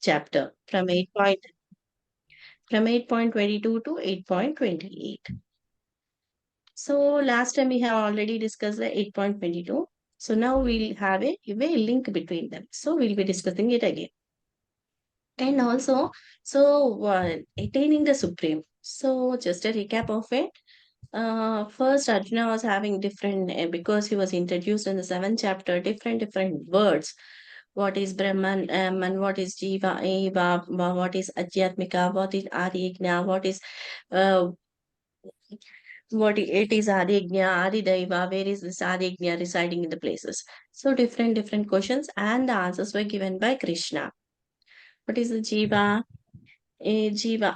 chapter from 8.22 to 8.28. So last time we have already discussed the 8.22. So now we'll have a link between them. So we'll be discussing it again. And also, attaining the supreme. So just a recap of it. First, Arjuna was having different, because he was introduced in the seventh chapter, different words. What is Brahman, and what is Jiva, Eva, what is Adhyatmika, what is Adhyajna, uh, it is Adhyajna, Adidaiva, where is this Adhyajna residing in the places? So different questions, and the answers were given by Krishna. What is the Jiva? A jiva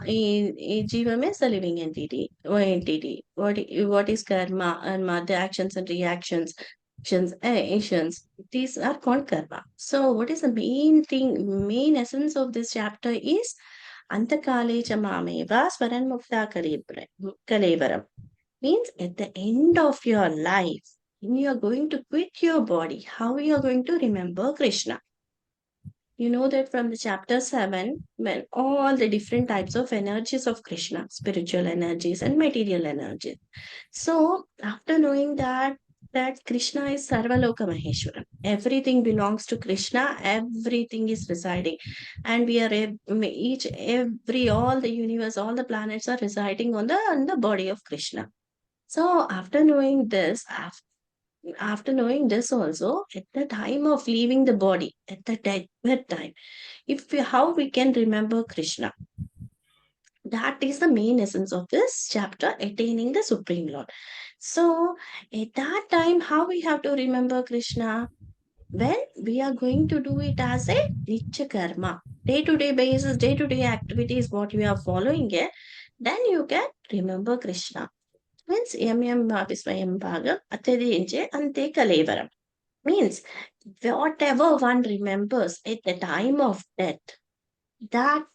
means a living entity or entity. What is karma? Karma, the actions and reactions, actions. These are called karma. So, what is the main thing, main essence of this chapter is Antakale chamameva swaran mukta kalevaram. Means at the end of your life, when you are going to quit your body, how you are going to remember Krishna? You know that from the chapter 7, when all the different types of energies of Krishna, spiritual energies and material energies. So, after knowing that Krishna is Sarvaloka Maheshwaram, everything belongs to Krishna, everything is residing, and we are all the universe, all the planets are residing on the body of Krishna. So, after knowing this also, at the time of leaving the body, at the death time, how we can remember Krishna? That is the main essence of this chapter, attaining the Supreme Lord. So, at that time, how we have to remember Krishna? When we are going to do it as a Nitya Karma, day to day basis, day to day activities, what we are following it, then you can remember Krishna. Means yam bhavismayam bhagam atadinche ante kalevaram. Means whatever one remembers at the time of death, that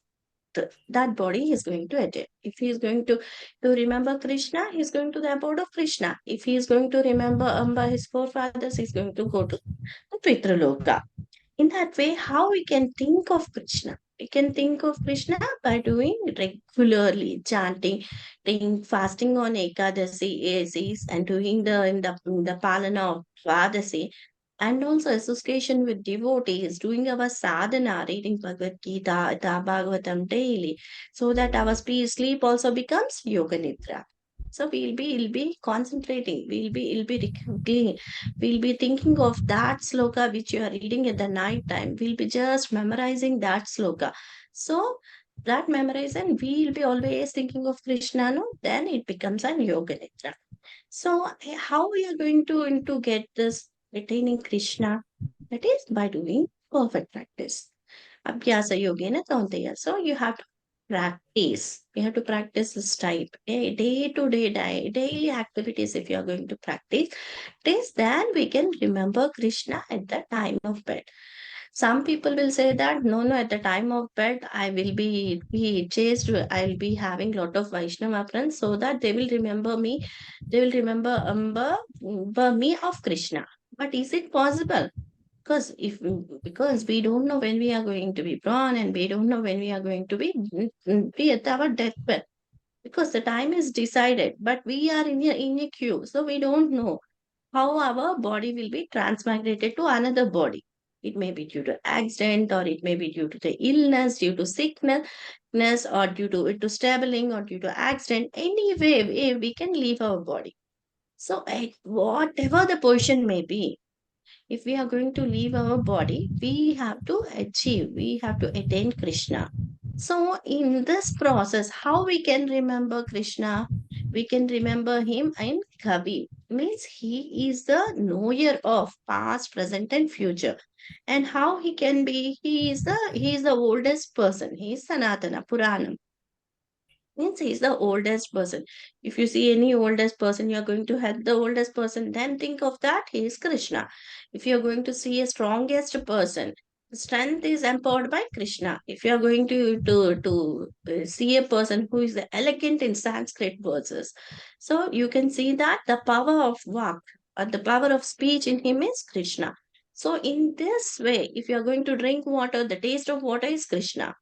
that body is going to attain. If he is going to remember Krishna, he is going to the abode of Krishna. If he is going to remember his forefathers, he is going to go to the Pitraloka. In that way, how we can think of Krishna? We can think of Krishna by doing regularly chanting, doing fasting on Ekadasi, ACs, and doing the Palana of Dwadasi, and also association with devotees, doing our sadhana, reading Bhagavad Gita, the Bhagavatam daily, so that our sleep also becomes Yoga Nidra. So we'll be concentrating, we'll be thinking of that sloka which you are reading at the night time. We'll be just memorizing that sloka. So that memorization, we'll be always thinking of Krishna, no? Then it becomes an Yoga Nidra. So, how we are going to get this attaining Krishna? That is by doing perfect practice. Abhyasa yogena kaunteya. So, you have to practice. You have to practice this type. Day to day, daily activities. If you are going to practice this, then we can remember Krishna at the time of bed. Some people will say that no, at the time of bed, I will be chased. I'll be having lot of Vaishnava friends, so that they will remember me. They will remember me of Krishna. But is it possible? Because we don't know when we are going to be born, and we don't know when we are going to be at our deathbed. Because the time is decided, but we are in a queue, so we don't know how our body will be transmigrated to another body. It may be due to accident, or it may be due to the illness, due to sickness, or due to stabling, or due to accident. Anyway, we can leave our body. So, whatever the position may be, if we are going to leave our body, we have to attain Krishna. So, in this process, how we can remember Krishna? We can remember him in Kavi. Means he is the knower of past, present, and future. And how he can be? He is the oldest person. He is Sanatana Puranam. Means he is the oldest person. If you see any oldest person, you are going to help the oldest person. Then think of that. He is Krishna. If you are going to see a strongest person, strength is empowered by Krishna. If you are going to see a person who is elegant in Sanskrit verses, so you can see that the power of vak, or the power of speech in him is Krishna. So in this way, if you are going to drink water, the taste of water is Krishna.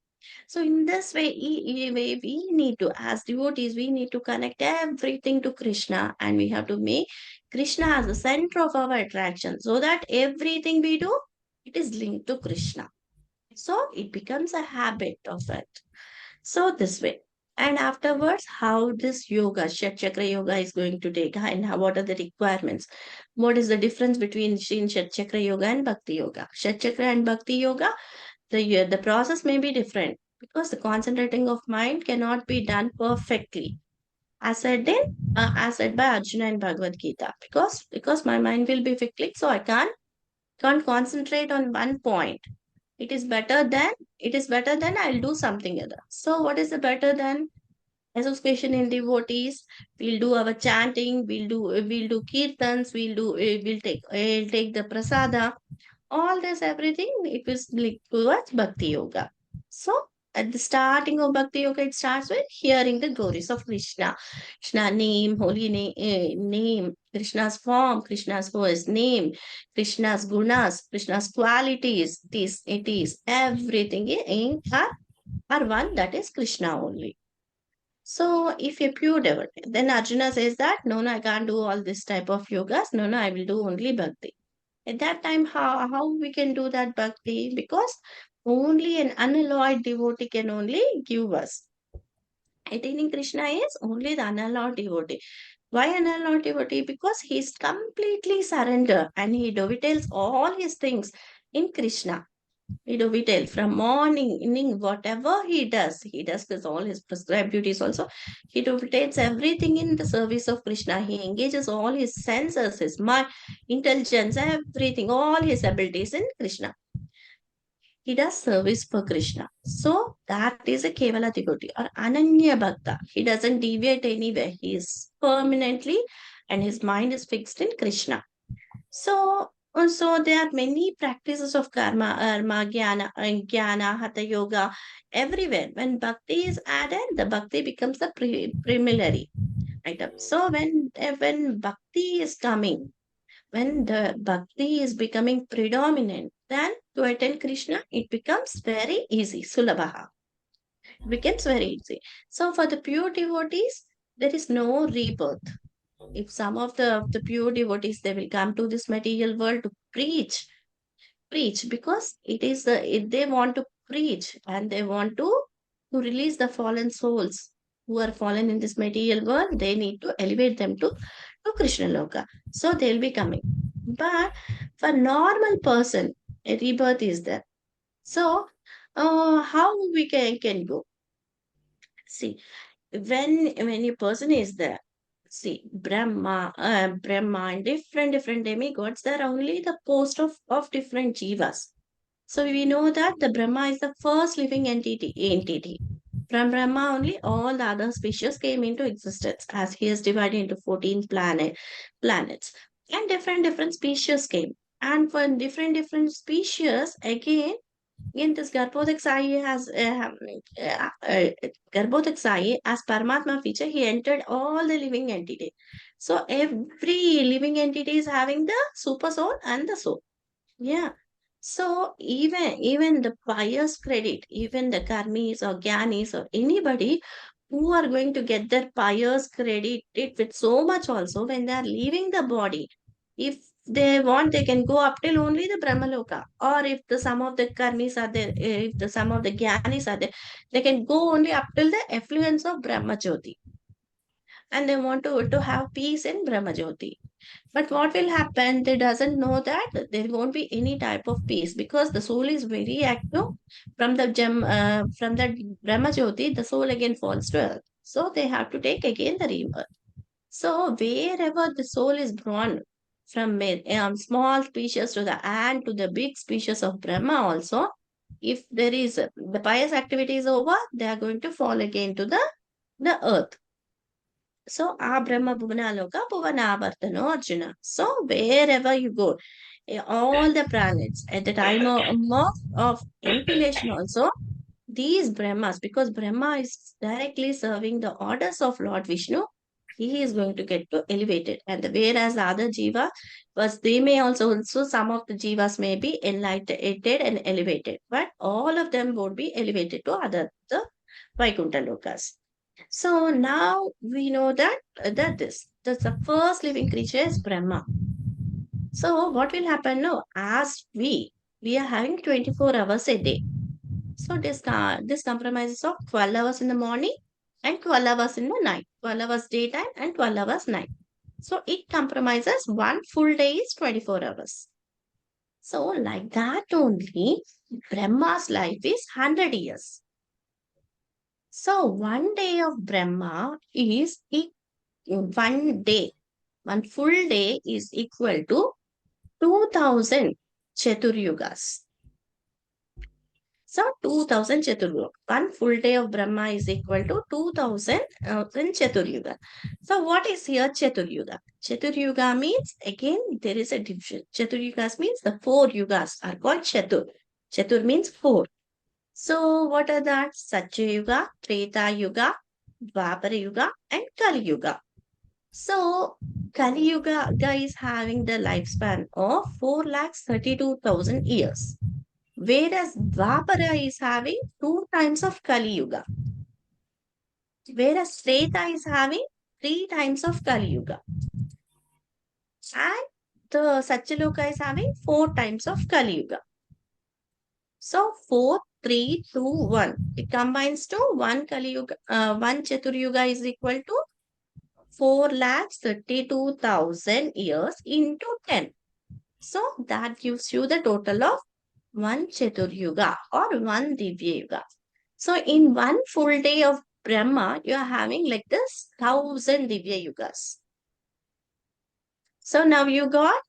So in this way, we need to, as devotees, we need to connect everything to Krishna, and we have to make Krishna as the center of our attraction, so that everything we do, it is linked to Krishna. So it becomes a habit of it. So this way. And afterwards, how this yoga, Shat Chakra yoga is going to take, and what are the requirements? What is the difference between Shat Chakra yoga and Bhakti yoga? Shat Chakra and Bhakti yoga, the process may be different because the concentrating of mind cannot be done perfectly. As said by Arjuna in Bhagavad Gita, because my mind will be fickling, so I can't concentrate on one point. It is better than I'll do something other. So what is the better than association in devotees? We'll do our chanting, we'll do kirtans, we'll take the prasada, all this everything, it was linked towards bhakti yoga. So at the starting of bhakti yoga, it starts with hearing the glories of Krishna name, holy name, Krishna's form, Krishna's voice, name, Krishna's gunas, Krishna's qualities. This it is everything are one, that is Krishna only. So if a pure devotee, then Arjuna says that no, I can't do all this type of yogas. No, I will do only bhakti. At that time, how we can do that bhakti? Because only an unalloyed devotee can only give us. Attaining Krishna is only the unalloyed devotee. Why unalloyed devotee? Because he is completely surrendered and he dovetails all his things in Krishna. He dovetails from morning, evening, whatever he does this all his prescribed duties also. He dovetails everything in the service of Krishna. He engages all his senses, his mind, intelligence, everything, all his abilities in Krishna. He does service for Krishna. So that is a Kevala devotee or Ananya Bhakta. He doesn't deviate anywhere. He is permanently and his mind is fixed in Krishna. So there are many practices of karma, arma, jnana, hatha yoga, everywhere. When bhakti is added, the bhakti becomes the primary item. So when bhakti is coming, when the bhakti is becoming predominant, then to attain Krishna, it becomes very easy. Sulabha. It becomes very easy. So for the pure devotees, there is no rebirth. If some of the pure devotees, they will come to this material world to preach, because they want to preach and they want to release the fallen souls who are fallen in this material world. They need to elevate them to Krishna Loka. So they'll be coming. But for normal person, a rebirth is there. So how we can go? See, when a person is there, see, Brahma and different demigods, they're only the post of different jivas. So we know that the Brahma is the first living entity. From Brahma only all the other species came into existence, as he is divided into 14 planets. And different species came. And for different species, again, this Garbhodaksayi Garbhodaksayi as Paramatma feature, he entered all the living entities. So every living entity is having the super soul and the soul. Yeah. So even the pious credit, even the karmis or gyanis or anybody who are going to get their pious credit it with so much also when they are leaving the body. If they want, they can go up till only the Brahmaloka. Or if the some of the karmis are there, if the some of the gyanis are there, they can go only up till the effluence of Brahma Jyoti. And they want to have peace in Brahma Jyoti. But what will happen? They doesn't know that there won't be any type of peace because the soul is very active. From the Brahma Jyoti, the soul again falls to earth. So they have to take again the rebirth. So wherever the soul is born, from small species to the ant to the big species of Brahma also, if there is the pious activity is over, they are going to fall again to the earth. So, Brahma Bhuvana Loka Bhuvana Avartano Arjuna. So, wherever you go, all the planets at the time of annihilation also, these Brahmas, because Brahma is directly serving the orders of Lord Vishnu. he is going to get to elevated. And whereas the other jiva was, they may also some of the jivas may be enlightened and elevated, but all of them would be elevated to the Vaikuntha Lokas. So now we know that that's the first living creature is Brahma. So what will happen now? As we are having 24 hours a day. So this compromises of 12 hours in the morning and 12 hours in the night. 12 hours daytime and 12 hours night. So it compromises one full day is 24 hours. So like that only, Brahma's life is 100 years. So one day of Brahma is one day, one full day is equal to 2000 Chaturyugas. So 2000 Chaturyuga. One full day of Brahma is equal to 2000 Chaturyuga. So what is here Chaturyuga? Chaturyuga means, again, there is a division. Chaturyugas means the 4 yugas are called Chatur. Chatur means 4. So what are that? Satya Yuga, Treta Yuga, Dwapara Yuga, and Kali Yuga. So Kali Yuga is having the lifespan of 4,32,000 years, whereas Dwapara is having 2 times of Kali Yuga, whereas Treta is having 3 times of Kali Yuga, and the Satyaloka is having 4 times of Kali Yuga. So 4, 3, 2, 1. It combines to 1 Kali Yuga, 1 Chatur Yuga is equal to 4,32,000 years into 10. So that gives you the total of 1 Chatur Yuga or 1 Divya Yuga. So in one full day of Brahma, you are having like this 1,000 Divya Yugas. So now you got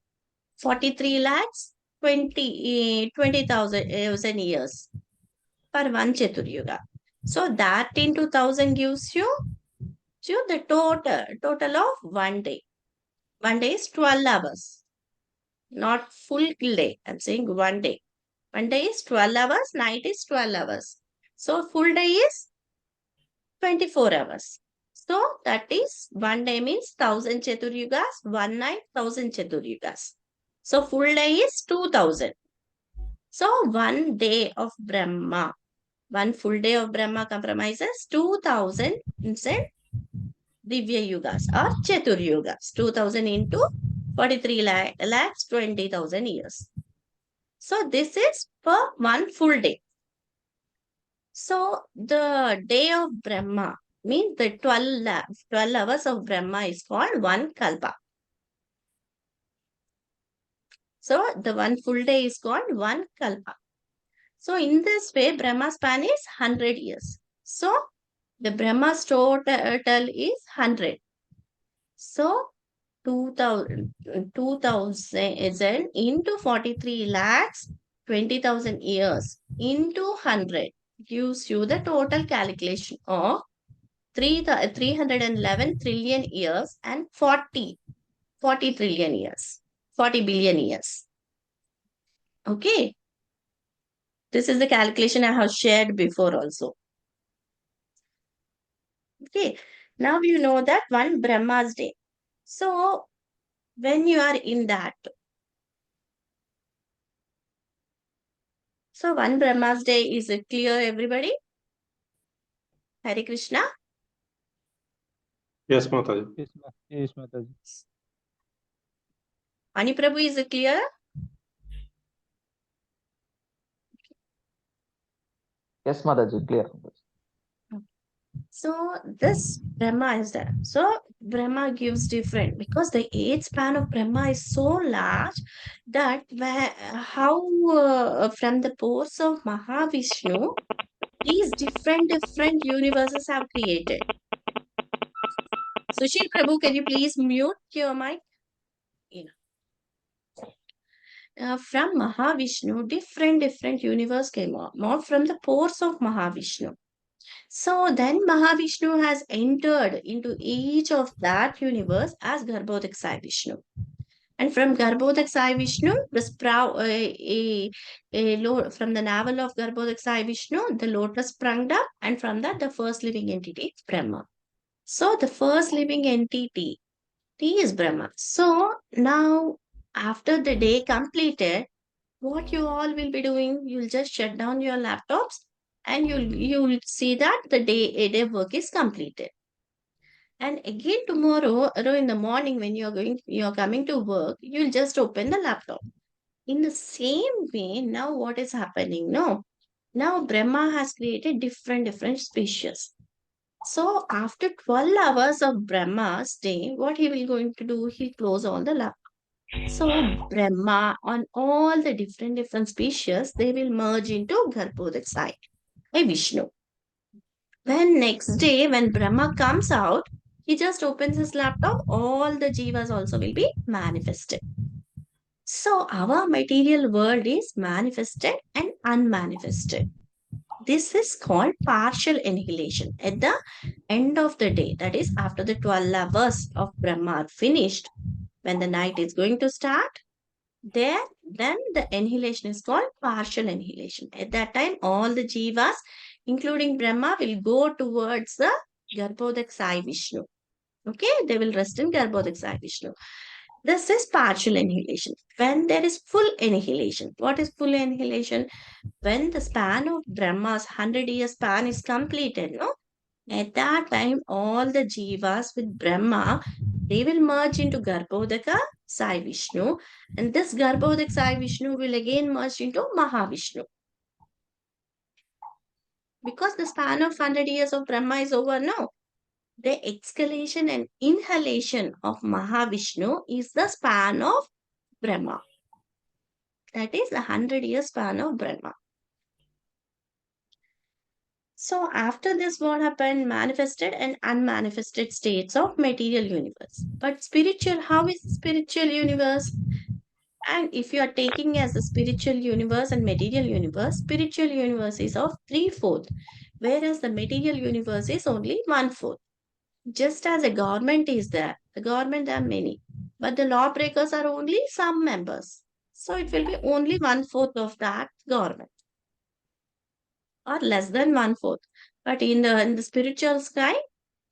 43 lakhs 20,000 years per 1 Chatur Yuga. So that into 1,000 gives you the total of 1 day. 1 day is 12 hours, not full day. I'm saying 1 day. 1 day is 12 hours, night is 12 hours. So full day is 24 hours. So that is 1 day means 1,000 Chaturyugas, 1 night 1,000 Chaturyugas. So full day is 2,000. So 1 day of Brahma, one full day of Brahma compromises 2,000 Divya Yugas or Chatur Yugas. 2,000 into 43 lakhs 20,000 years. So this is for one full day. So the day of Brahma means the 12 hours of Brahma is called one kalpa. So the one full day is called one kalpa. So in this way, Brahma span is 100 years. So the Brahma's total is 100. So 2,000 into 43 lakhs 20,000 years into 100 gives you the total calculation of 311 trillion years and 40 trillion years, 40 billion years. Okay. This is the calculation I have shared before also. Okay. Now you know that one Brahma's day. So when you are in that, so one Brahma's day, is it clear, everybody? Hare Krishna. Yes, Mataji. Yes, Mataji. Ani Prabhu, is it clear? Yes, Mataji, clear. So this Brahma is there. So Brahma gives different, because the age span of Brahma is so large that how from the pores of Mahavishnu, these different universes have created. Sushil Prabhu, can you please mute your mic? From Mahavishnu, different universe came out from the pores of Mahavishnu. So then Mahavishnu has entered into each of that universe as Garbhodaksai Vishnu. And from Garbhodaksai Vishnu, from the navel of Garbhodaksai Vishnu, the lotus sprung up, and from that the first living entity is Brahma. So the first living entity, T is Brahma. So now, after the day completed, what you all will be doing? You'll just shut down your laptops and you'll see that the day work is completed. And again tomorrow, in the morning when you're coming to work, you'll just open the laptop. In the same way, now what is happening? No, now Brahma has created different species. So after 12 hours of Brahma's day, what he will going to do? He'll close all the laptops. So Brahma on all the different species, they will merge into Garbhodak side by Vishnu. When next day, when Brahma comes out, he just opens his laptop, all the jivas also will be manifested. So our material world is manifested and unmanifested. This is called partial annihilation. At the end of the day, that is after the 12 hours of Brahma are finished, when the night is going to start, there, then the annihilation is called partial annihilation. At that time, all the jivas, including Brahma, will go towards the Garbhodak Sai Vishnu. Okay, they will rest in Garbhodak Sai Vishnu. This is partial annihilation. When there is full annihilation, what is full annihilation? When the span of Brahma's 100-year span is completed, no? At that time, all the jivas with Brahma, they will merge into Garbhodaka Sai Vishnu, and this Garbhodak Sai Vishnu will again merge into Mahavishnu. Because the span of 100 years of Brahma is over now, the exhalation and inhalation of Mahavishnu is the span of Brahma. That is the 100-year span of Brahma. So after this, what happened? Manifested and unmanifested states of material universe. But spiritual, how is spiritual universe? And if you are taking as the spiritual universe and material universe, spiritual universe is of 3/4, whereas the material universe is only 1/4. Just as a government is there, the government there are many, but the lawbreakers are only some members. So it will be only 1/4 of that government, or less than 1/4. But in the spiritual sky,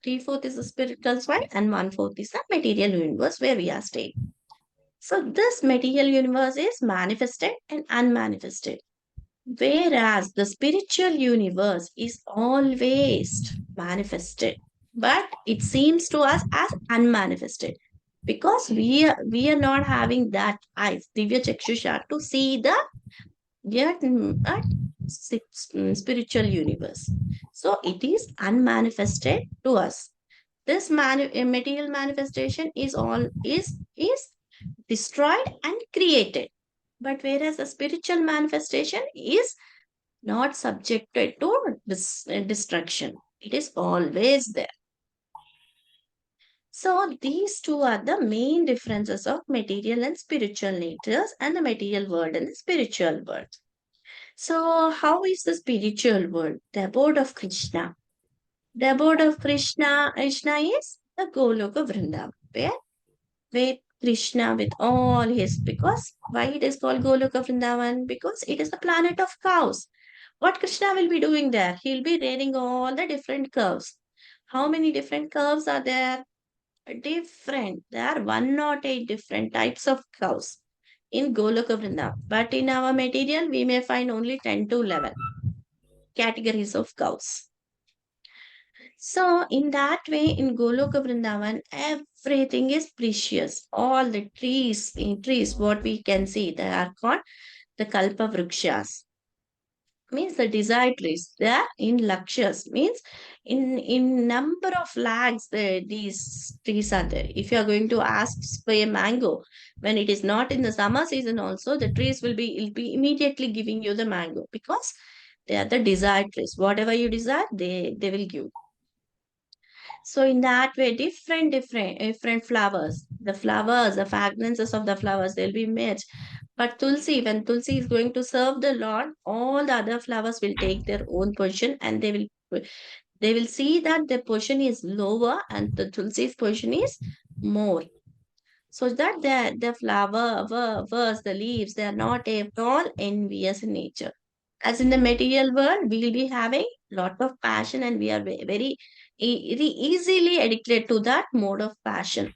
3/4 is the spiritual sky and 1/4 is the material universe where we are staying. So this material universe is manifested and unmanifested. Whereas the spiritual universe is always manifested, but it seems to us as unmanifested because we are not having that eyes, Divya Chakshusha, to see the yet spiritual universe. So it is unmanifested to us. This material manifestation is destroyed and created. But whereas the spiritual manifestation is not subjected to destruction, it is always there. So these two are the main differences of material and spiritual natures, and the material world and the spiritual world. So how is the spiritual world? The abode of Krishna. The abode of Krishna is the Goloka Vrindavan, where with Krishna with all his, because why it is called Goloka Vrindavan? Because it is the planet of cows. What Krishna will be doing there? He'll be rearing all the different curves. How many different curves are there? Different. There are 108 different types of cows in Goloka Vrindavan. But in our material, we may find only 10 to 11 categories of cows. So, in that way, in Goloka Vrindavan, everything is precious. All the trees, what we can see, they are called the Kalpa Vrikshas. Means the desired trees. They are in Lakshas. Means in number of lakhs, these trees are there. If you are going to ask for a mango, when it is not in the summer season also, the trees will be immediately giving you the mango because they are the desired trees. Whatever you desire, they will give. So in that way, different flowers, the fragrances of the flowers, they'll be matched. But Tulsi, when Tulsi is going to serve the Lord, all the other flowers will take their own position, and they will see that the position is lower and the Tulsi's position is more. So that the flowers, the leaves, they are not at all envious in nature. As in the material world, we will be having lot of passion, and we are very easily addicted to that mode of passion.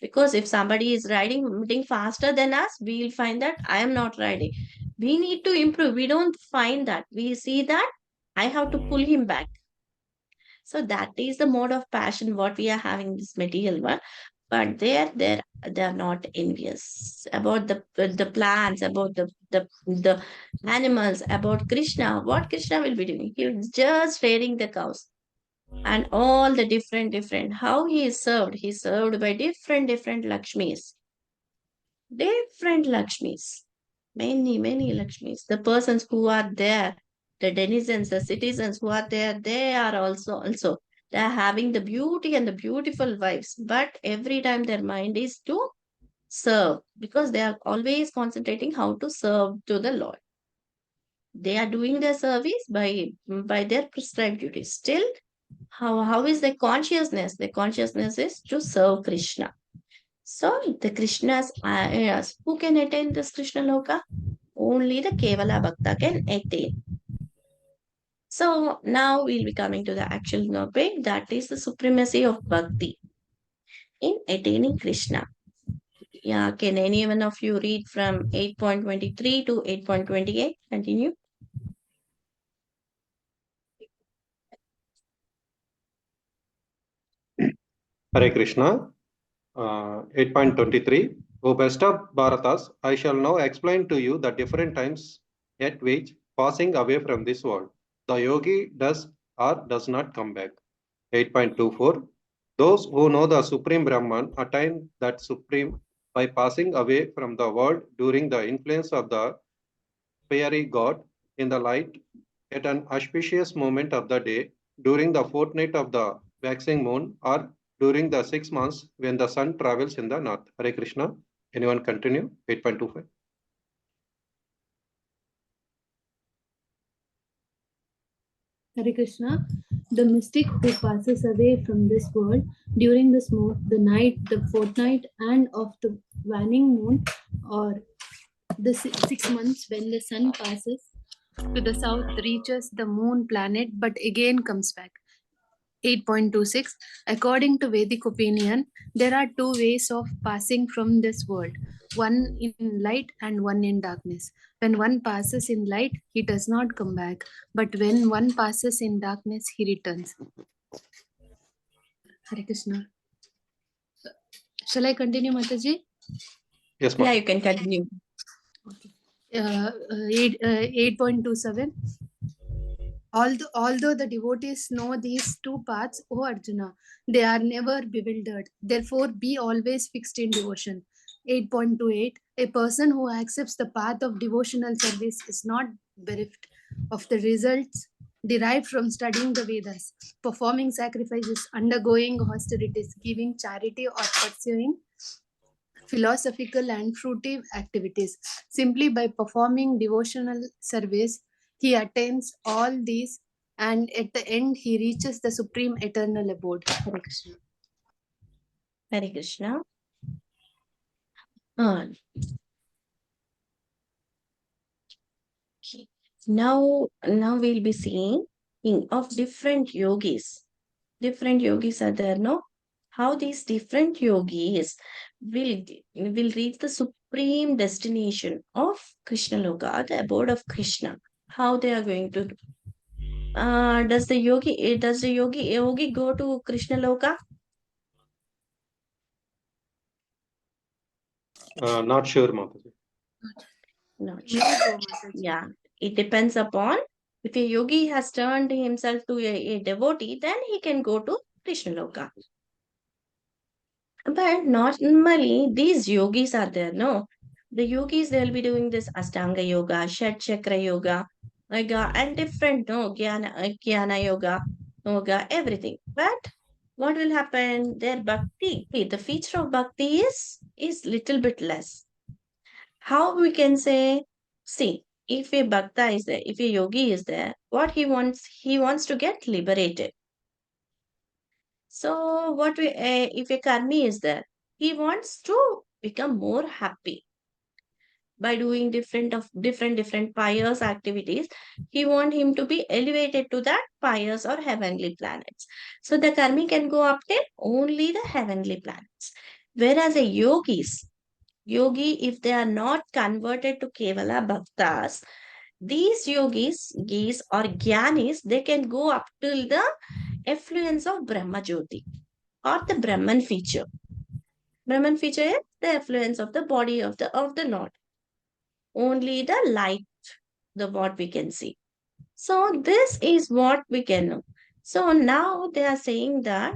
Because if somebody is riding faster than us, we'll find that I am not riding. We need to improve. We don't find that. We see that I have to pull him back. So that is the mode of passion what we are having in this material world. But they're not envious about the plants, about the animals, about Krishna. What Krishna will be doing? He was just rearing the cows and all the different how he is served. He is served by different Lakshmis, different Lakshmis, many Lakshmis. The persons who are there, the denizens, the citizens who are there, they are also they are having the beauty and the beautiful wives. But every time their mind is to serve, because they are always concentrating how to serve to the Lord. They are doing their service by their prescribed duties. Still, how is their consciousness? Their consciousness is to serve Krishna. So the Krishnas, yes, who can attain this Krishna Loka? Only the Kevala Bhakta can attain. So now we'll be coming to the actual topic, that is the supremacy of bhakti in attaining Krishna. Yeah, can any one of you read from 8.23 to 8.28? Continue. Hare Krishna. 8.23. O best of Bharatas, I shall now explain to you the different times at which, passing away from this world, the yogi does or does not come back. 8.24. Those who know the Supreme Brahman attain that Supreme by passing away from the world during the influence of the fiery god in the light at an auspicious moment of the day, during the fortnight of the waxing moon, or during the 6 months when the sun travels in the north. Hare Krishna. Anyone continue? 8.25. Hare Krishna. The mystic who passes away from this world during the smoke, the night, the fortnight, and of the waning moon, or the 6 months when the sun passes to the south, reaches the moon planet, but again comes back. 8.26. According to Vedic opinion, there are two ways of passing from this world, one in light and one in darkness. When one passes in light, he does not come back, but when one passes in darkness, he returns. Hare Krishna. Shall I continue, Mataji? Yes, Yeah, ma'am. you can continue. 8.27. Although the devotees know these two paths, O Arjuna, they are never bewildered. Therefore, be always fixed in devotion. 8.28. A person who accepts the path of devotional service is not bereft of the results derived from studying the Vedas, performing sacrifices, undergoing austerities, giving charity, or pursuing philosophical and fruitive activities. Simply by performing devotional service, he attains all these, and at the end, he reaches the supreme eternal abode. Hare Krishna. Hare Krishna. Uh, okay. Now we'll be seeing of different yogis. Different yogis are there, no? How these different yogis will reach the supreme destination of Krishna Loka, the abode of Krishna. How they are going to do? Does the yogi go to Krishna Loka? Not sure, Mataji. Not sure. Yeah, it depends upon, if a yogi has turned himself to a devotee, then he can go to Krishna Loka. But normally these yogis are there, no? The yogis, they'll be doing this Astanga Yoga, Shat Chakra Yoga, and different, no, Jnana Yoga, everything. But what will happen? Their bhakti, the feature of bhakti is little bit less. How we can say, see, if a bhakta is there, if a yogi is there, what he wants to get liberated. So if a karmi is there, he wants to become more happy. by doing different pious activities. He want him to be elevated to that pious or heavenly planets. So the karmi can go up till only the heavenly planets. Whereas a yogi, if they are not converted to Kevala Bhaktas, these yogis or Gyanis, they can go up till the effluence of Brahma Jyoti or the Brahman feature. Brahman feature is the effluence of the body of the Lord. Only the light, the what we can see. So this is what we can know. So now they are saying that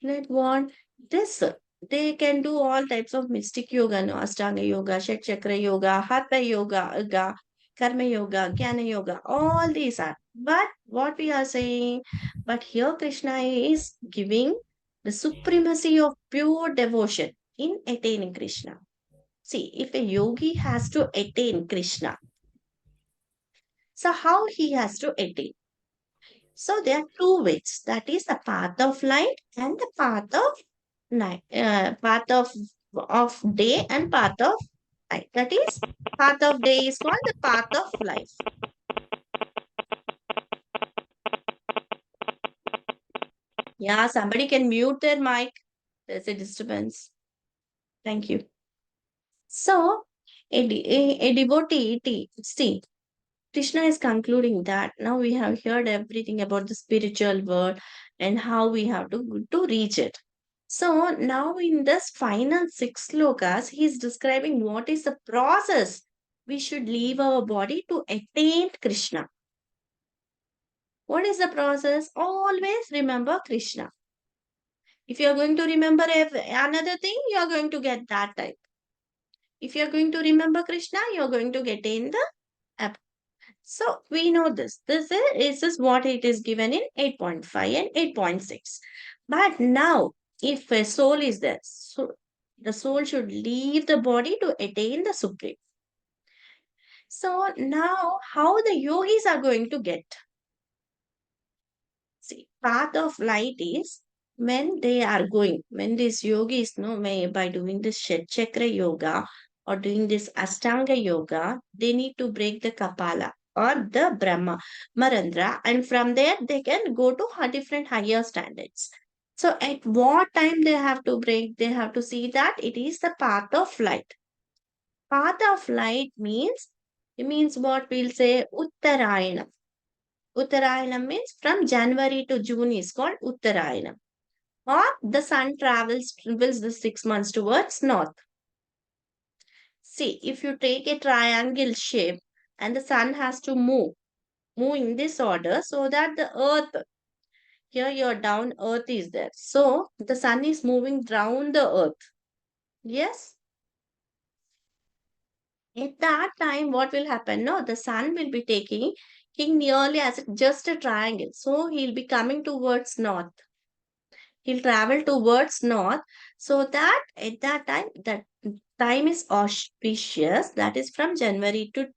let what this they can do all types of mystic yoga, no? Ashtanga yoga, Shat Chakra yoga, Hatha yoga, Karma yoga, Jnana yoga, all these are. But what we are saying, but here Krishna is giving the supremacy of pure devotion in attaining Krishna. See, if a yogi has to attain Krishna, so how he has to attain? So there are two ways. That is the path of light and the path of night, path of day and path of night. That is, path of day is called the path of life. Yeah, somebody can mute their mic. There's a disturbance. Thank you. So, a devotee, see, Krishna is concluding that now we have heard everything about the spiritual world and how we have to reach it. So now in this final 6 slokas, he is describing what is the process we should leave our body to attain Krishna. What is the process? Always remember Krishna. If you are going to remember another thing, you are going to get that type. If you are going to remember Krishna, you are going to get in the app. So we know this. This is what it is given in 8.5 and 8.6. But now, if a soul is there, so the soul should leave the body to attain the supreme. So now, how the yogis are going to get? See, path of light is when they are going, when these yogis know by doing this Shat Chakra yoga or doing this Ashtanga yoga, they need to break the Kapala or the Brahma, Marandra, and from there they can go to different higher standards. So at what time they have to break? They have to see that it is the path of light. Path of light means, it means what we'll say Uttarayana. Uttarayanam means from January to June is called Uttarayanam. Or the sun travels the 6 months towards north. See, if you take a triangle shape and the sun has to move in this order so that the earth, here your down earth is there. So the sun is moving down the earth. Yes? At that time, what will happen? No, the sun will be taking nearly as just a triangle. So he'll be coming towards north. He'll travel towards north so that at that time is auspicious, that is from January to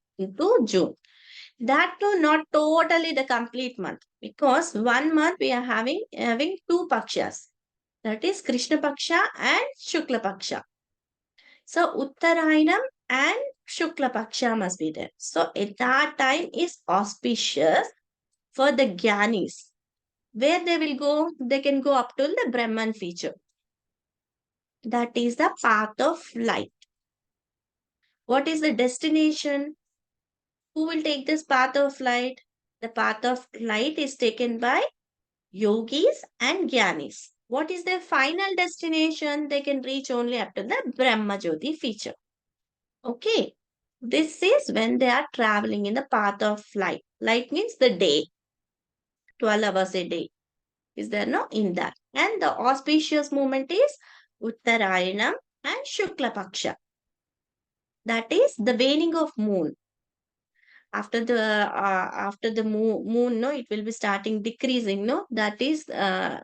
June. That too not totally the complete month, because 1 month we are having 2 pakshas, that is Krishna Paksha and Shukla Paksha. So Uttarayanam and Shukla Paksha must be there. So at that time is auspicious for the Gyanis. Where they will go? They can go up to the Brahman feature. That is the path of light. What is the destination? Who will take this path of light? The path of light is taken by yogis and Gyanis. What is their final destination? They can reach only up to the Brahma Jyoti feature. Okay. This is when they are traveling in the path of light. Light means the day. 12 hours a day. Is there no in that? And the auspicious moment is Uttarayanam and Shukla Paksha. That is the waning of moon. After the moon, no, it will be starting decreasing, no. That is that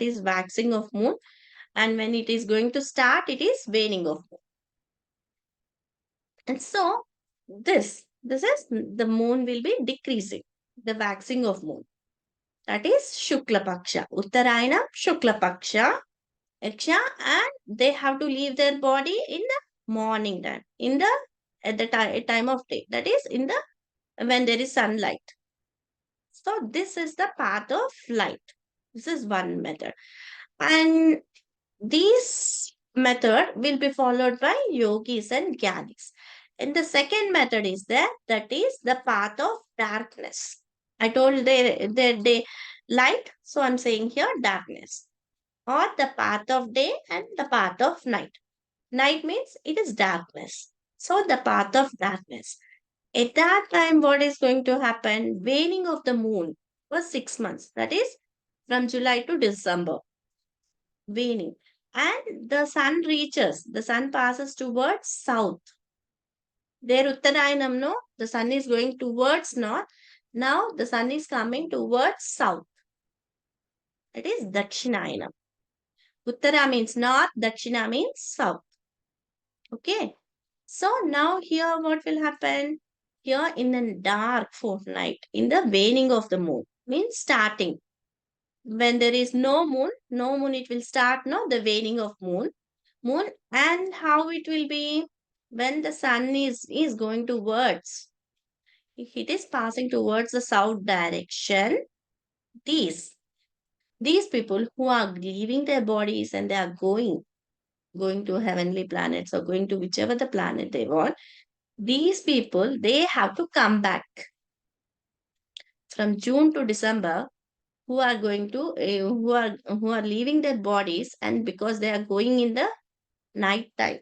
is waxing of moon, and when it is going to start, it is waning of moon. And so this is the moon will be decreasing, the waxing of moon. That is Shukla Paksha. Uttarayana, Shukla Paksha. Yaksha, and they have to leave their body in the morning time, at the time of day. That is when there is sunlight. So this is the path of light. This is one method. And this method will be followed by yogis and jnanis. And the second method is there, that is the path of darkness. I told they light, so I'm saying here darkness, or the path of day and the path of night. Night means it is darkness. So the path of darkness. At that time, what is going to happen? Waning of the moon for 6 months. That is from July to December. Waning. And the sun passes towards south. There Uttarayanam, no? The sun is going towards north. Now the sun is coming towards south. That is Dakshinayanam. Uttara means north, Dakshina means south. Okay. So now here what will happen? Here in the dark fortnight, in the waning of the moon, means starting. When there is no moon, it will start, no, the waning of moon. And how it will be? When the sun is going towards, if it is passing towards the south direction, these people who are leaving their bodies and they are going to heavenly planets or going to whichever the planet they want, these people, they have to come back from June to December, who are going to who are leaving their bodies, and because they are going in the night time,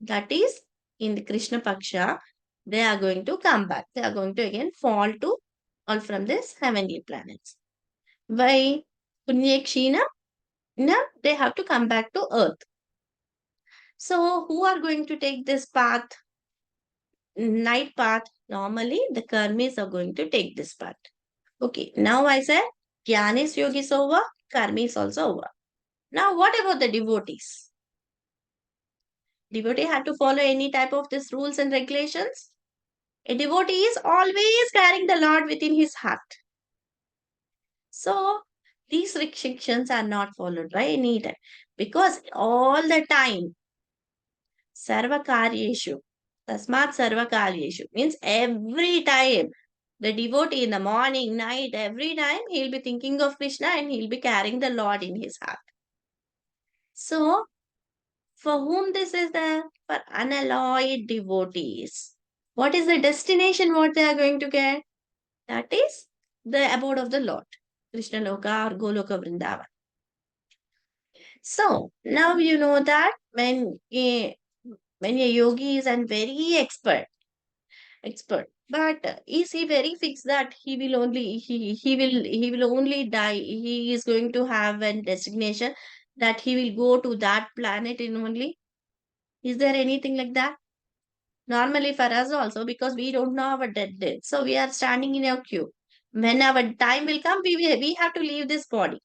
that is in the Krishna Paksha, they are going to come back. They are going to again fall to all from this heavenly planets. Why? Punyakshina, no, they have to come back to earth. So who are going to take this path? Night path. Normally the karmis are going to take this path. Okay, now I said Jnanis yogi is over, karmi is also over. Now what about the devotees? Devotee had to follow any type of these rules and regulations? A devotee is always carrying the Lord within his heart. So these restrictions are not followed by any time, because all the time sarva karyeshu, tasmat sarva karyeshu means every time the devotee in the morning, night, every time he'll be thinking of Krishna and he'll be carrying the Lord in his heart. So for whom this is there? For unalloyed devotees. What is the destination what they are going to get? That is the abode of the Lord, Krishna Loka or Goloka Vrindavan. So now you know that when a yogi is and very expert, but is he very fixed that he will only die? He is going to have a designation that he will go to that planet in only. Is there anything like that? Normally for us also, because we don't know our dead date. So we are standing in a queue. When our time will come, we have to leave this body.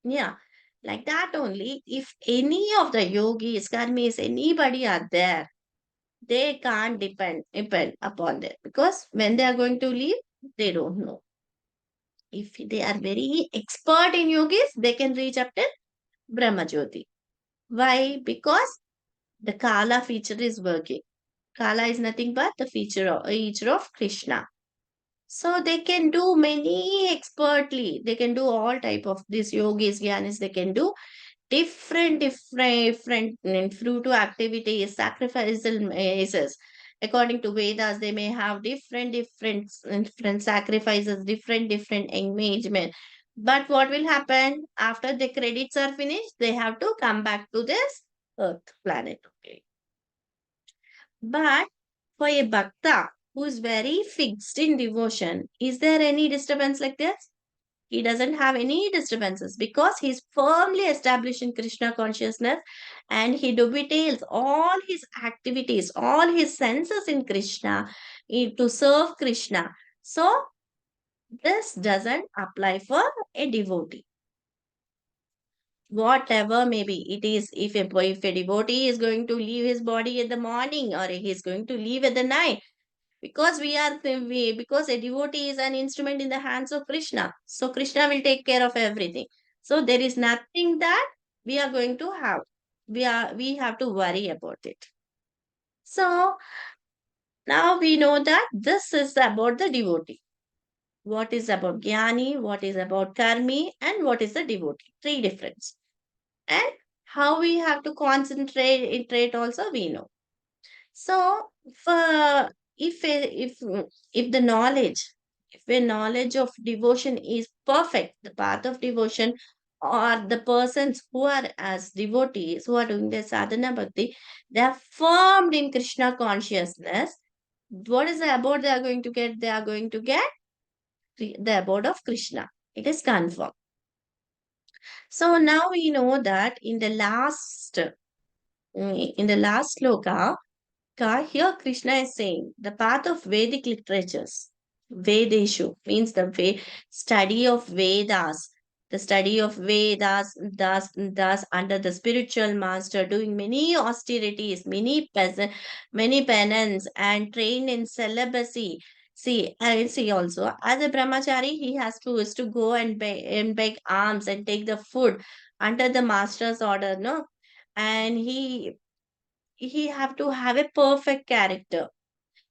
Yeah. Like that only, if any of the yogis, karmis, anybody are there, they can't depend upon them. Because when they are going to leave, they don't know. If they are very expert in yogis, they can reach up to Brahma Jyoti. Why? Because the Kala feature is working. Kala is nothing but the feature of Krishna. So they can do many expertly. They can do all type of these yogis, jnanis. They can do different fruit activities, sacrifices. According to Vedas, they may have different sacrifices, different engagement. But what will happen after the credits are finished? They have to come back to this earth planet. Okay. But for a bhakta who is very fixed in devotion, is there any disturbance like this? He doesn't have any disturbances because he's firmly established in Krishna consciousness, and he dovetails all his activities, all his senses in Krishna to serve Krishna. So this doesn't apply for a devotee. Whatever maybe it is, if a devotee is going to leave his body in the morning or he is going to leave at the night, because because a devotee is an instrument in the hands of Krishna, so Krishna will take care of everything. So there is nothing that we are going to have. We have to worry about it. So now we know that this is about the devotee. What is about Jnani, what is about Karmi, and what is the devotee. Three difference. And how we have to concentrate also we know. So for if if the knowledge, if the knowledge of devotion is perfect, the path of devotion, or the persons who are as devotees who are doing their sadhana bhakti, they are formed in Krishna consciousness. What is the abode they are going to get? They are going to get the abode of Krishna. It is confirmed. So now we know that in the last sloka, here Krishna is saying the path of Vedic literatures. Vedeshu means the study of Vedas. The study of Vedas, thus under the spiritual master, doing many austerities, many penance, and trained in celibacy. See, I see also as a brahmachari, he has to is to go and beg alms and take the food under the master's order, no, and he have to have a perfect character.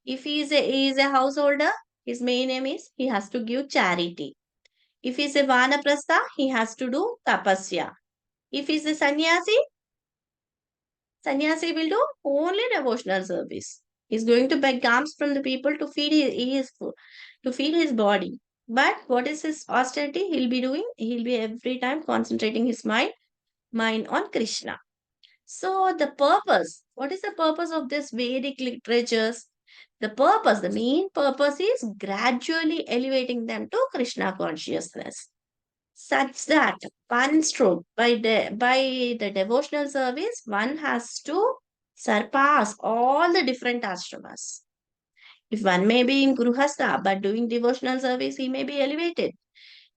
If he is a householder, his main aim is he has to give charity. If he's a vanaprastha, he has to do tapasya. If he's a sannyasi will do only devotional service. He's going to beg alms from the people to feed to feed his body. But what is his austerity? He'll be doing. He'll be every time concentrating his mind on Krishna. So the purpose, what is the purpose of this Vedic literatures? The main purpose is gradually elevating them to Krishna consciousness, such that one stroke by the devotional service, one has to surpass all the different ashramas. If one may be in Gruhastha, but doing devotional service, he may be elevated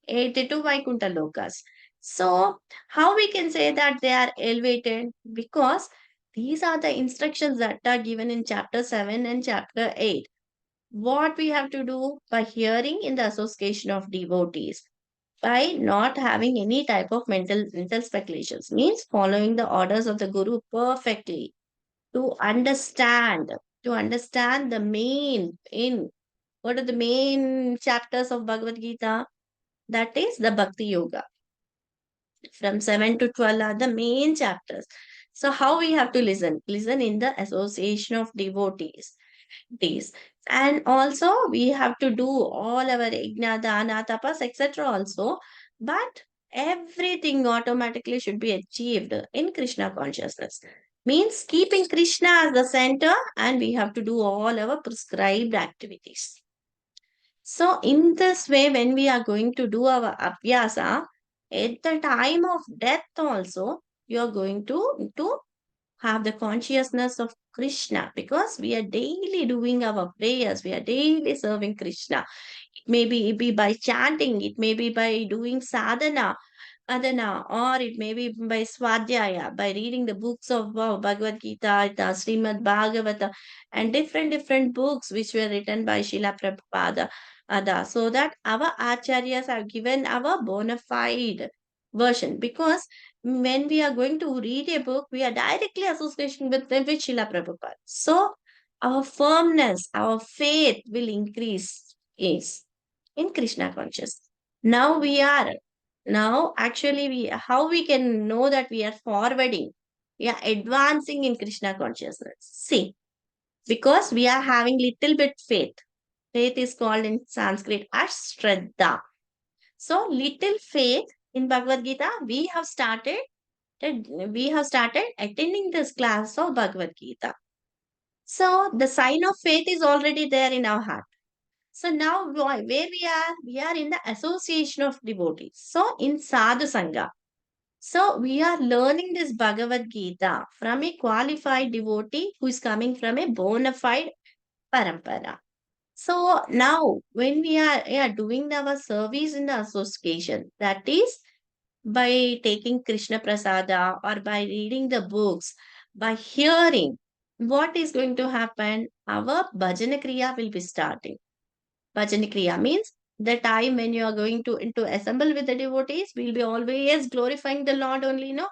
82 Vaikuntha Lokas. So, how we can say that they are elevated? Because these are the instructions that are given in chapter 7 and chapter 8. What we have to do by hearing in the association of devotees, by not having any type of mental speculations, means following the orders of the Guru perfectly, to understand, the main in what are the main chapters of Bhagavad Gita, that is the Bhakti Yoga. From 7 to 12 are the main chapters. So how we have to listen? Listen in the association of devotees. These. And also we have to do all our yajna, dana, tapas, etc. also. But everything automatically should be achieved in Krishna consciousness. Means keeping Krishna as the center, and we have to do all our prescribed activities. So in this way, when we are going to do our abhyasa, at the time of death also, you are going to have the consciousness of Krishna, because we are daily doing our prayers, we are daily serving Krishna. It may be by chanting, it may be by doing sadhana, Adana, or it may be by Swadhyaya, by reading the books of Bhagavad Gita, the Srimad Bhagavata, and different books which were written by Srila Prabhupada, so that our acharyas have given our bona fide version. Because when we are going to read a book, we are directly association with Srila Prabhupada. So our firmness, our faith will increase is in Krishna consciousness. Now we are now, actually, how we can know that we are forwarding, we are advancing in Krishna consciousness. See, because we are having little bit faith. Faith is called in Sanskrit as Shraddha. So, little faith in Bhagavad Gita, we have started attending this class of Bhagavad Gita. So, the sign of faith is already there in our heart. So now where we are in the association of devotees. So in Sadhu Sangha. So we are learning this Bhagavad Gita from a qualified devotee who is coming from a bona fide parampara. So now when we are doing our service in the association, that is by taking Krishna Prasada or by reading the books, by hearing, what is going to happen? Our Bhajana Kriya will be starting. Bhajan Kriya means the time when you are going to assemble with the devotees, we'll be always glorifying the Lord only, no?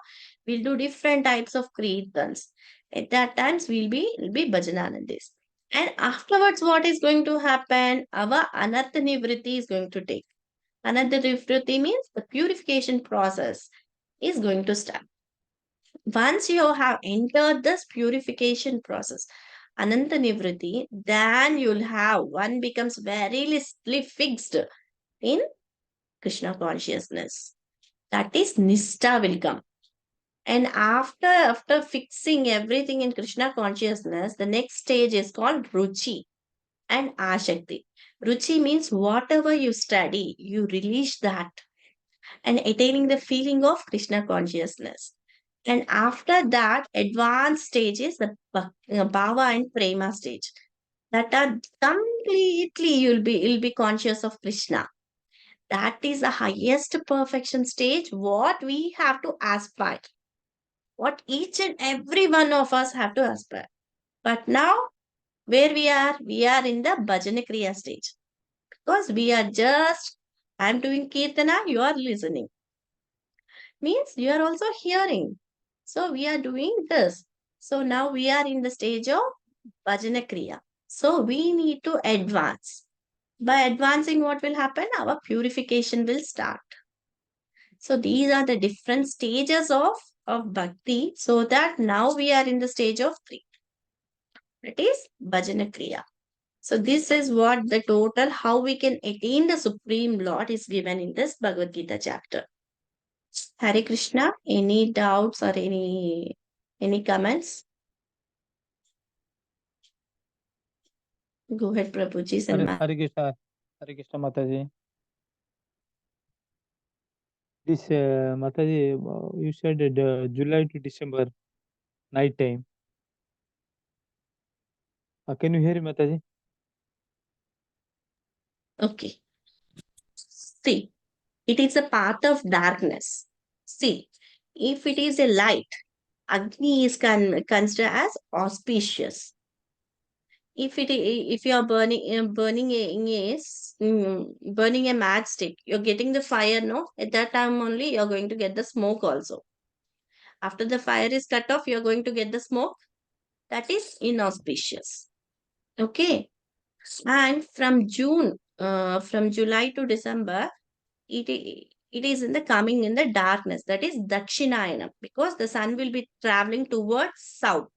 We'll do different types of kirtans. At that times, will be bhajananandis. And afterwards, what is going to happen? Our anartha nivritti is going to take. Anartha nivritti means the purification process is going to start. Once you have entered this purification process, ananta nivritti, then you'll have one becomes very fixed in Krishna consciousness. That is Nishta will come. And after fixing everything in Krishna consciousness, the next stage is called Ruchi and Ashakti. Ruchi means whatever you study, you release that and attaining the feeling of Krishna consciousness. And after that, advanced stage is the Bhava and Prema stage. That are completely you'll be conscious of Krishna. That is the highest perfection stage, what we have to aspire. What each and every one of us have to aspire. But now, where we are in the Bhajana Kriya stage. Because we are just, I'm doing Kirtana, you are listening. Means you are also hearing. So we are doing this. So now we are in the stage of Bhajana Kriya. So we need to advance. By advancing, what will happen? Our purification will start. So these are the different stages of bhakti. So that now we are in the stage of 3. It is Bhajana Kriya. So this is what the total, how we can attain the Supreme Lord is given in this Bhagavad Gita chapter. Hare Krishna, any doubts or any comments? Go ahead, Prabhuji. Hare Krishna Mataji. This Mataji, you said July to December night time. Can you hear me, Mataji? Okay. See, it is a path of darkness. See, if it is a light, Agni is considered as auspicious. If you are burning a matchstick, you're getting the fire, no? At that time only you're going to get the smoke also. After the fire is cut off, you're going to get the smoke. That is inauspicious. Okay. And from July to December, it is in the coming in the darkness. That is Dakshinayana, because the sun will be traveling towards south.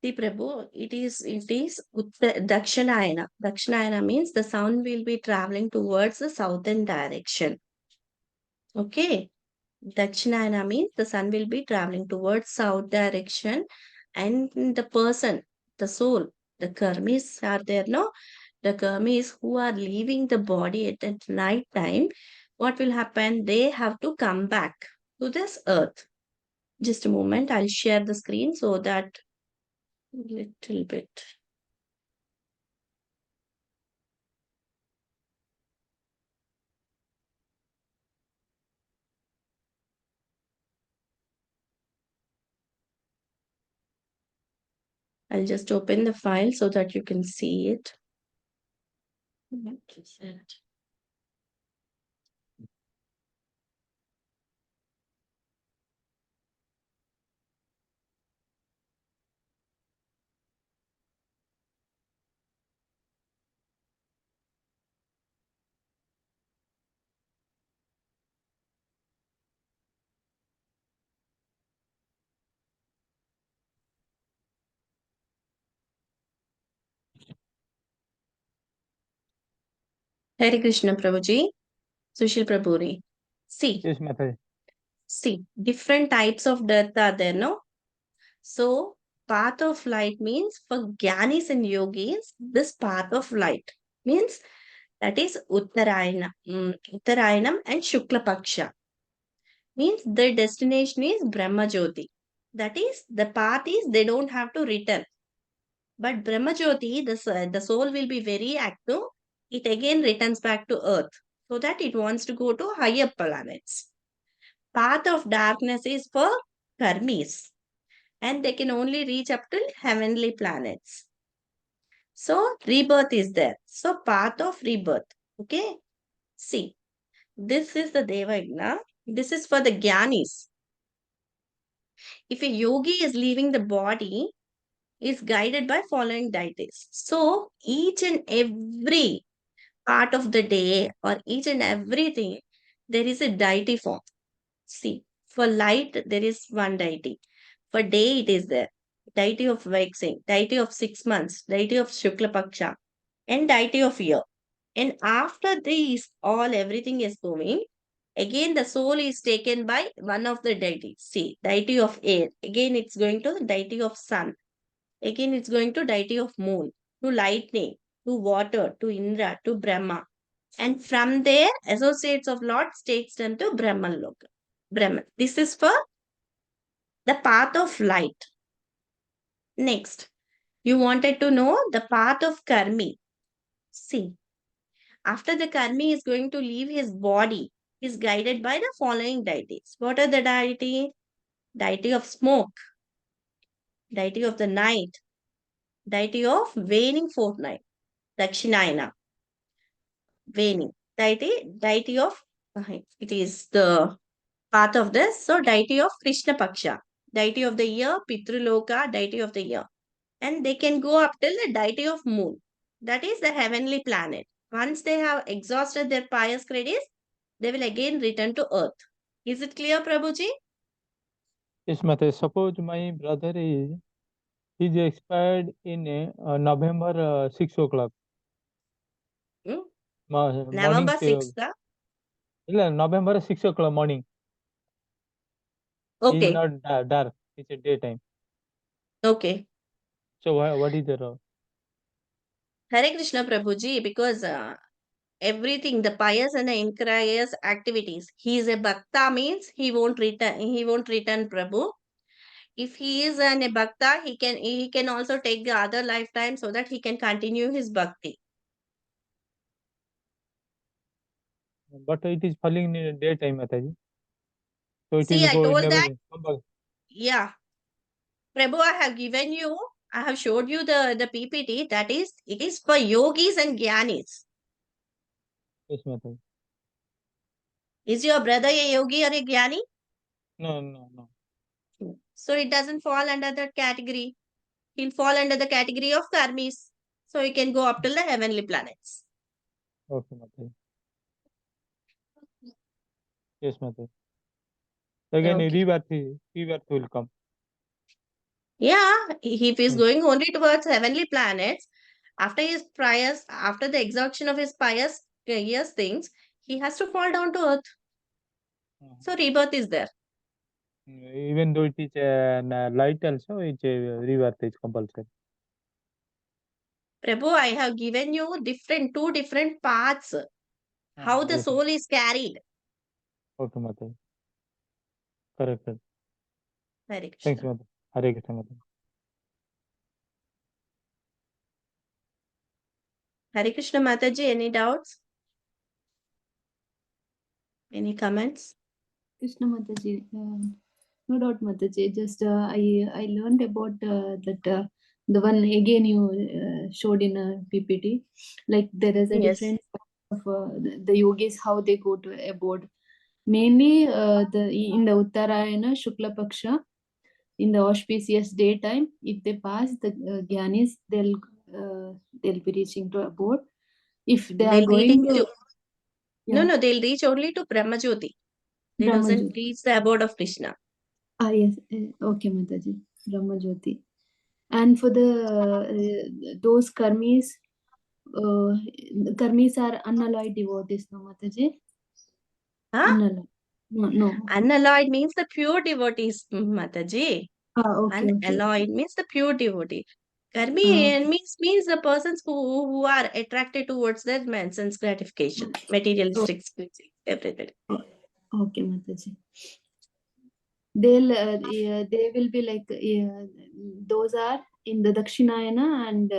See, Prabhu, it is Dakshinayana. Dakshinayana means the sun will be traveling towards the southern direction. Okay. Dakshinayana means the sun will be traveling towards south direction, and the person, the soul, the karmis are there, no? The karmis who are leaving the body at night time, what will happen? They have to come back to this earth. Just a moment, I'll share the screen so that little bit. I'll just open the file so that you can see it. What is it? Hare Krishna Prabhuji, Sushil Prabhuri. Yes, Mataji. See, different types of death are there, no? So, path of light means for Gyanis and Yogis, this path of light means that is Uttarayanam and Shukla Paksha. Means their destination is Brahma Jyoti. That is, the path is they don't have to return. But Brahma Jyoti, the soul will be very active. It again returns back to earth so that it wants to go to higher planets. Path of darkness is for karmis and they can only reach up to heavenly planets. So rebirth is there. So path of rebirth. Okay. See, this is the Devagna. This is for the Gyanis. If a yogi is leaving the body, is guided by following deities. So each and every part of the day or each and everything, there is a deity form. See, for light, there is one deity. For day, it is there. Deity of waxing, deity of 6 months, deity of Shukla Paksha, and deity of year. And after these, all everything is going. Again, the soul is taken by one of the deities. See, deity of air. Again, it's going to the deity of sun. Again, it's going to deity of moon, to lightning, to water, to Indra, to Brahma. And from there, associates of Lords takes them to Brahman Loka. Brahman. This is for the path of light. Next, you wanted to know the path of Karmi. See, after the Karmi is going to leave his body, he is guided by the following deities. What are the deity? Deity of smoke, deity of the night, deity of waning fortnight, Dakshinayana, waning. Deity of, it is the path of this. So, deity of Krishna Paksha, deity of the year, Pitruloka, deity of the year. And they can go up till the deity of moon. That is the heavenly planet. Once they have exhausted their pious credits, they will again return to earth. Is it clear, Prabhuji? Yes, Mataji. Suppose my brother is expired in November 6 o'clock. Hmm? Morning. November 6th. November 6 o'clock morning. It's Okay. not dark. It's a daytime. Okay. So what is the Hare Krishna, Prabhuji, because everything, the pious and the impious activities, he is a bhakta means he won't return, Prabhu. If he is a bhakta, he can also take the other lifetime so that he can continue his bhakti. But it is falling in daytime, Mataji. So it See, will I go told never that, come back. yeah. Prabhu, I have showed you the PPT. That is, it is for yogis and gyanis. Yes, Mataji. Is your brother a yogi or a gyani? No. So it doesn't fall under that category. He'll fall under the category of karmis. So he can go up till the heavenly planets. Okay, Mataji. Yes, Mataji. Again, Okay. rebirth will come. Yeah, if he's Hmm. going only towards heavenly planets, after the exhaustion of his pious years things, he has to fall down to earth. So rebirth is there. Even though it is light also, it's a rebirth is compulsory. Prabhu, I have given you two different paths. How the Okay. soul is carried. Okay, Mataji. Correct. Hare Thanks, Krishna. Mataji. Hare Krishna, Mataji. Hare Krishna Mataji, any doubts? Any comments? Krishna Mataji, no doubt Mataji. Just I learned about that the one again you showed in a PPT. Like there is a Yes. different of the yogis how they go to abode. Mainly in the Uttarayana Shukla Paksha, in the auspicious daytime, if they pass the Gyanis, they'll be reaching to abode. If they are They'll going reach to No, they'll reach only to Brahma Jyoti. They Brahma doesn't Jyoti. reach the abode of Krishna. Yes, okay, Mataji, Brahma Jyoti. And for the those karmis Karmis are unalloyed devotees, no, Mataji? Huh? Unalloyed. No. Unalloyed means the pure devotees, Mataji. Okay. Unalloyed means the pure devotee. Karmi means the persons who are attracted towards their sense gratification, materialistic everything. Okay, Mataji. They will be like those are in the Dakshinayana and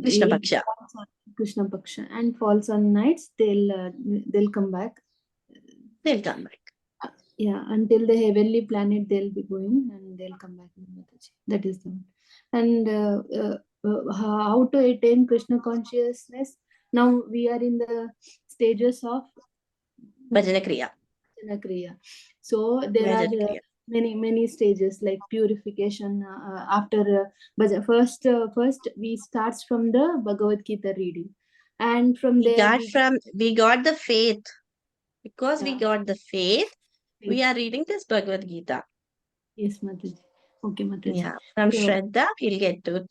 Krishna it Paksha. falls on Krishna Paksha and falls on nights. They'll come back. They'll come back. Yeah, until the heavenly planet they'll be going and they'll come back. Mataji. That is the one. And how to attain Krishna consciousness? Now we are in the stages of Bhajana Kriya. Bhajana Kriya. So there Bhajana are Kriya. many stages like purification. After first we starts from the Bhagavad Gita reading, and from there We got the faith. Because we Yeah. got the faith, we Faith. are reading this Bhagavad Gita. Yes, Mataji. Okay, Mataji. Yeah. From So, Shraddha, we'll get to.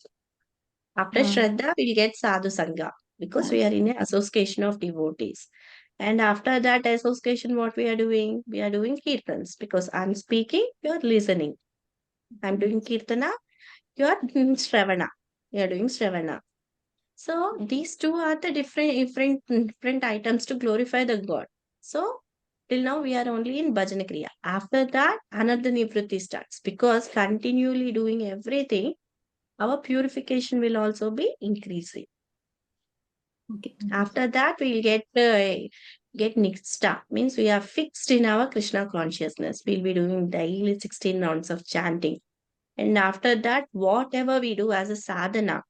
After Shraddha, we'll get Sadhu Sangha. Because we are in an association of devotees. And after that association, what we are doing? We are doing kirtans. Because I'm speaking, you are listening. I'm doing kirtana, you are doing Shravana. You are doing Shravana. So these two are the different items to glorify the God. So till now we are only in Bhajana Kriya. After that, another Nivritti starts because continually doing everything, our purification will also be increasing. okay. After that, we'll get Niksta, means we are fixed in our Krishna consciousness. We'll be doing daily 16 rounds of chanting. And after that, whatever we do as a sadhana,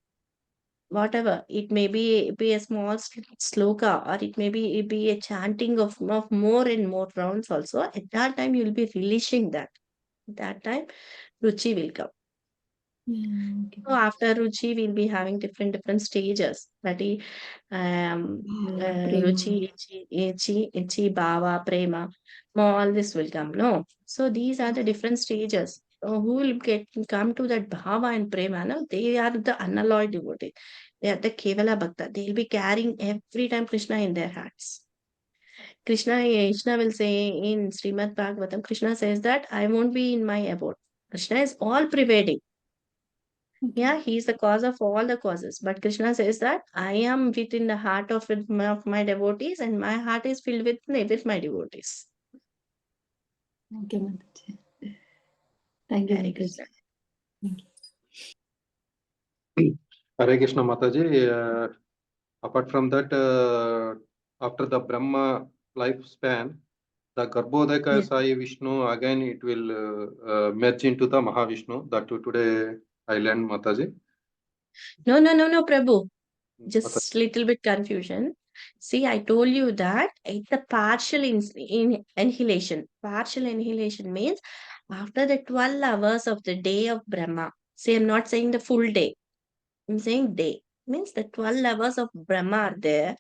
whatever it may be a small sloka, or it may be a chanting of more and more rounds also. At that time, you'll be relishing that. At that time, Ruchi will come. Yeah, okay. So after Ruchi, we'll be having different stages. That is Prema. Ruchi, Ichi, Bhava, Prema. All this will come. No. So these are the different stages. So who will come to that Bhava and Prema? No? They are the unalloyed devotee. They are the Kevala Bhakta. They will be carrying every time Krishna in their hearts. Krishna will say in Srimad Bhagavatam, Krishna says that I won't be in my abode. Krishna is all pervading. Yeah, he is the cause of all the causes. But Krishna says that I am within the heart of my devotees, and my heart is filled with my devotees. Okay, Mataji. Thank you, Hare Mataji. Krishna. Hare Krishna Mataji. Apart from that, after the Brahma lifespan, the Garbhodaka Sai Vishnu, again it will merge into the Mahavishnu. That today I learned, Mataji. No, Prabhu. Just little bit confusion. See, I told you that it's the partial in annihilation. Partial annihilation means after the 12 hours of the day of Brahma. See, I'm not saying the full day. I'm saying day. Means the 12 hours of Brahma are there.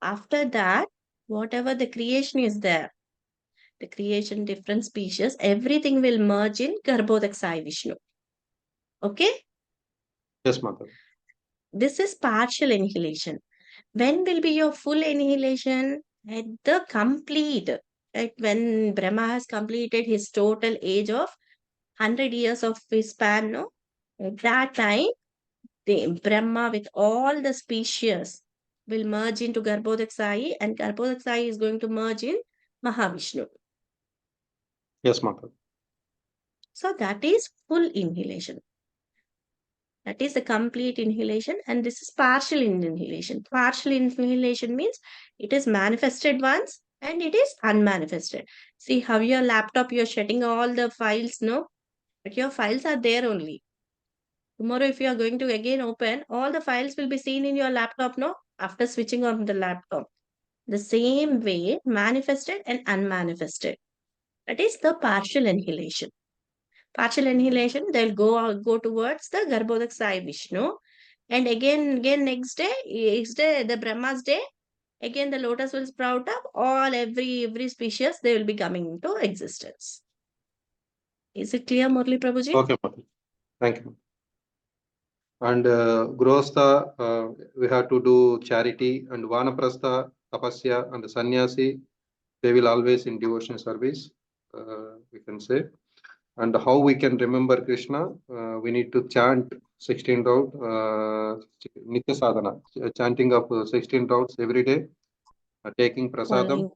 After that, whatever the creation is there, the creation, different species, everything will merge in Garbhodak Sai Vishnu. Okay? Yes, Mataji. This is partial annihilation. When will be your full annihilation? At the complete. Right? When Brahma has completed his total age of 100 years of his span, no? At that time, the Brahma with all the species will merge into Garbhodak Sai, and Garbhodak Sai is going to merge in Mahavishnu. Yes, Mataji. So that is full inhalation. That is the complete inhalation, and this is partial inhalation. Partial inhalation means it is manifested once and it is unmanifested. See how your laptop, you're shutting all the files, no? But your files are there only. Tomorrow, if you are going to again open, all the files will be seen in your laptop, no? After switching on the laptop. The same way, manifested and unmanifested. That is the partial annihilation. Partial annihilation, they'll go towards the Garbhodak Sai Vishnu. And again, next day, the Brahma's day, again the lotus will sprout up. All every species, they will be coming into existence. Is it clear, Murli Prabhuji? Okay, Mataji. Thank you. And Grostha, we have to do charity, and Vanaprastha, Tapasya, and Sannyasi, they will always in devotion service, we can say. And how we can remember Krishna, we need to chant 16 rounds, Nitya Sadhana, chanting of 16 rounds every day, taking prasadam,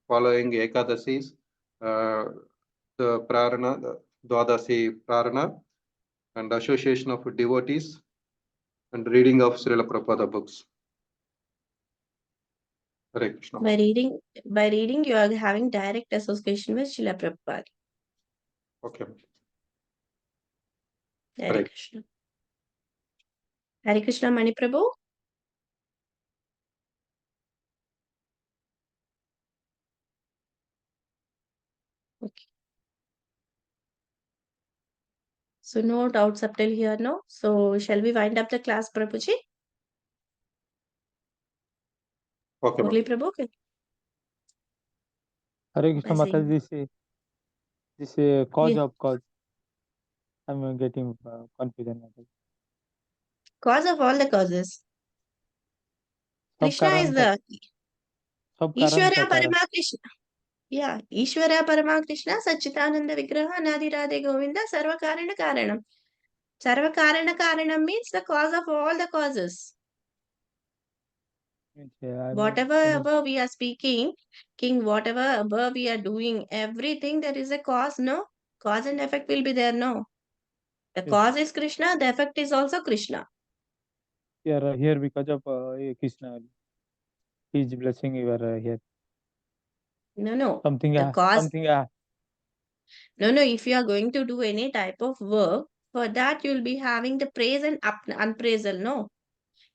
following Ekadasis, the Prarana, the Dwadasi Prarana, and association of devotees, and reading of Srila Prabhupada books. Hare Krishna. By reading, you are having direct association with Srila Prabhupada. Okay. Hare Hare. Krishna. Hare Krishna, Mani Prabhu. Okay. So no doubts up till here, no? So shall we wind up the class, Prabhuji? Okay. Murli Prabhu? Okay. Hare Krishna By saying- Mataji, this cause Yeah. of cause. I'm getting confident. Mataji. Cause of all the causes. Krishna is Karan the Sab Karan Ishvara ka Karan. Parama Krishna. Yeah, Ishvara Parama Krishna, Satchitananda Vigraha, Nadi Radhe Govinda, Sarva Karana Karanam. Sarva Karana Karanam means the cause of all the causes. Means, I mean, Whatever above we are speaking, King, whatever above we are doing, everything there is a cause, no? Cause and effect will be there, no? The Yes. cause is Krishna, the effect is also Krishna. We are here because of Krishna. He is blessing you are here. No. Something, The cause, something. no, if you are going to do any type of work, for that you will be having the praise and appraisal, no?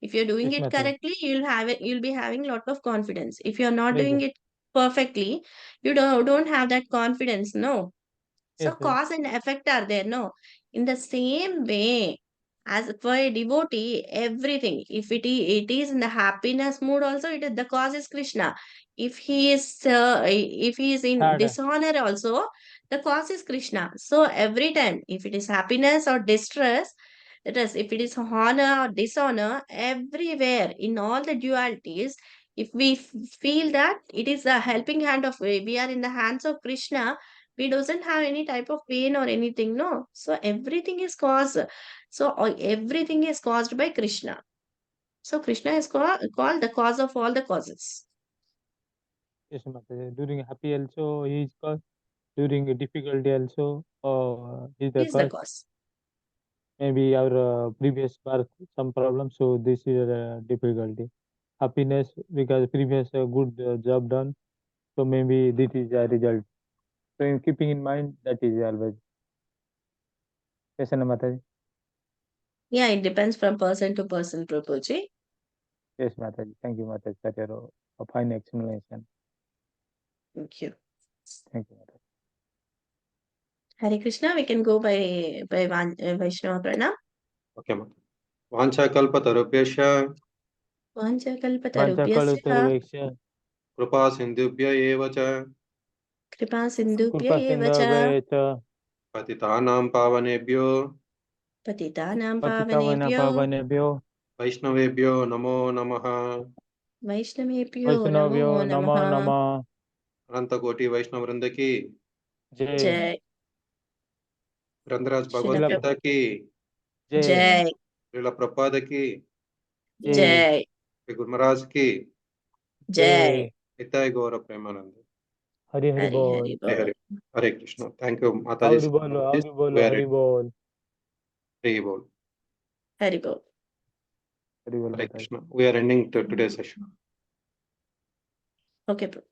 If you're doing Yes, it Mataji. correctly, you'll be having lot of confidence. If you're not Yes, doing it perfectly, you don't have that confidence, no? So yes, cause and effect are there, no? In the same way, as for a devotee, everything, if it is in the happiness mood also, the cause is Krishna. If he is in Sad. dishonor also, the cause is Krishna. So every time, if it is happiness or distress, that is, if it is honor or dishonor, everywhere in all the dualities, if we feel that it is the helping hand of, we are in the hands of Krishna, we doesn't have any type of pain or anything, no? So everything is caused. So everything is caused by Krishna. So Krishna is called the cause of all the causes. Yes, Mataji. During happy also he is cause. During difficulty also he is He the is the cause. cause. Maybe our previous birth some problem, so this is a difficulty. Happiness because previous good job done, so maybe this is a result. So in keeping in mind that is always. Yes, Mataji. Yeah, it depends from person to person, Prabhuji. Yes, Mataji. Thank you, Mataji, for your fine explanation. Thank you. Thank you, Mataji. Hare Krishna, we can go by Vaishnava Pranam. Okay, ma'am. Vancha kalpa tarupyasya, Vanchakalpatarubhyasya Vanchakalpatarubhyasya, kripa sindhubhya eva cha, kripa sindhubhya Kripa eva cha Sindhavaya patitanam pavanebhyo, patitanam Patitavana pavanebhyo Pavanebhyo vaishnavebhyo namo namaha. Vaishnavebhyo Vaishnavyo namo Nama namaha. Nama अनंत कोटि वैष्णव वृंद की, Jai Jai. ग्रंथराज Bhagavad Srila Gita की, Jai Jai. Srila प्रपाद की, Jai Jai. Shri Guru Maharaj की, Jai. Nitai Gaur Premanand. Hari Hari Hari Bol Hari Hare Bol. Hare. Hare Krishna. Thank you, Mataji. Audi Bol We are Hari ready. Bol Free ball. Hari Bol. Hari Bol Hare Mataji. Krishna. We are ending today's session. Okay, bro.